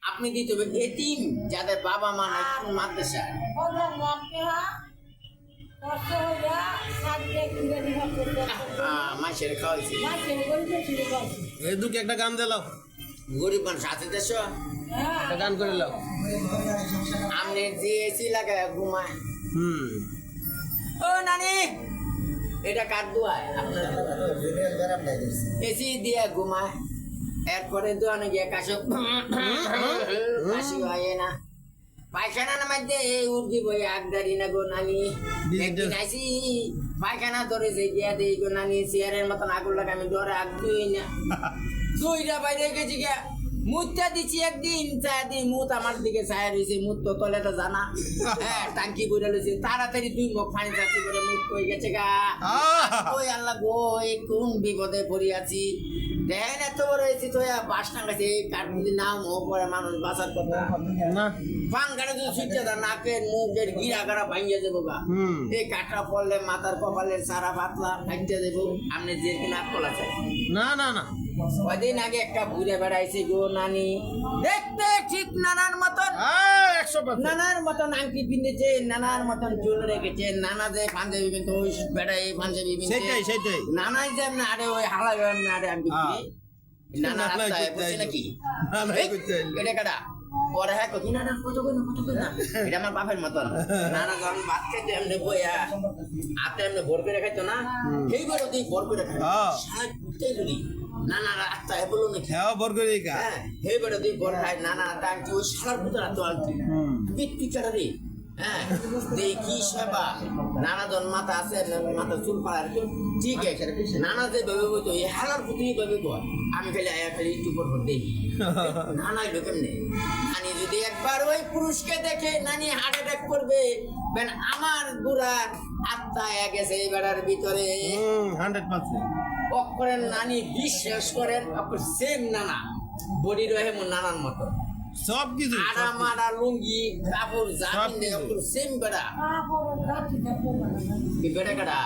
আপনি দিতে হবে এতিম যাদের বাবা মা নাই মাদ্রাসা মাসের খাওয়াইছি এদুকে একটা গান দিলাও, গরিব মানুষ আছে দেশ একটা গান করে লাও। আপনি যে এসি লাগায় ঘুমায় হুম, ও নানি এটা কার দোয়ায় এসি দিয়ে ঘুমায় এরপরে দোয়ানো গিয়ে কাশি হয় না পায়খানা মধ্যে এই উর্দি বই আগদারি না গো নানি একদিন আইসি পায়খানা ধরে যে গিয়া দেই গো নানি চেয়ারের মতন আগুন লাগা আমি ধরে আগ দুই না দুইটা বাইরে গেছি গিয়া মুতটা দিচ্ছি একদিন চারদিন মুত আমার দিকে ছায়া রয়েছে মুত তো তলে তো জানা হ্যাঁ টাঙ্কি বইরা লইছে তাড়াতাড়ি দুই মুখ পানি যাচ্ছি করে মুত কই গেছে গা ওই আল্লাহ গো এই কোন বিপদে পড়ি আছি দেখেন এত বড় হয়েছি তো বাস টাঙ্গাইছে কাঠ যদি নাও মো পরে মানুষ বাঁচার কথা না পাঙ্গাটা যদি সুইচে দেয় নাকের মুখের গিরা গাড়া ভাঙিয়ে দেবো গা এই কাঠটা পড়লে মাথার কপালের সারা পাতলা ভাঙিয়ে দেবো আপনি যে কিনা আকল আছে না না না, কদিন আগে একটা ঘুরে বেড়াইছে গো নানি দেখতে ঠিক নানার মতন 100%। নানার মতন আংটি পিনেছে নানার মতন চুল রেখেছে নানা যে পাঞ্জাবি পিনতে ওই বেড়াই পাঞ্জাবি সেটাই পিনতে সেটাই। নানাই যে না আরে ওই হালা না আরে আমি নানা রাস্তায় বসে নাকি এটা কাটা পরে হ্যাঁ কত না কত না এটা আমার বাপের মতন নানা যখন ভাত খাইতে এমনি বইয়া হাতে এমনি ভর করে খাইতো না সেই বড় তুই ভর করে খাই সারা ঘুরতেই গেলি নানা রাস্তায় বলো নাকি হ্যাঁ বরগরি কা হ্যাঁ হে বড় তুই ভর খাই নানা টাঙ্কি ওই সারার ভিতরে তো আনতি বিট্টি চাটা রে হ্যাঁ দেখি সেবা নানা জন মাথা আছে মাথা চুল পাড়ার ঠিক আছে নানা যে ভেবে বইতো এই হালার প্রতি ভেবে কর আমি খালি আয়া খালি একটু পর দেখি নানাই লো কেমনে নানি যদি একবার ওই পুরুষকে দেখে নানি হার্ট অ্যাটাক করবে বেন আমার বুড়া আত্মা গেছে এই বেড়ার ভিতরে 100%। অক্ষরের নানি বিশ্বাস করেন অক্ষর সেম নানা বডি রহে মোর নানার মতো সব কিছু আড়া মারা লুঙ্গি কাপড় জামিন দেয় অক্ষর সেম বেড়া কি বেড়া কাটা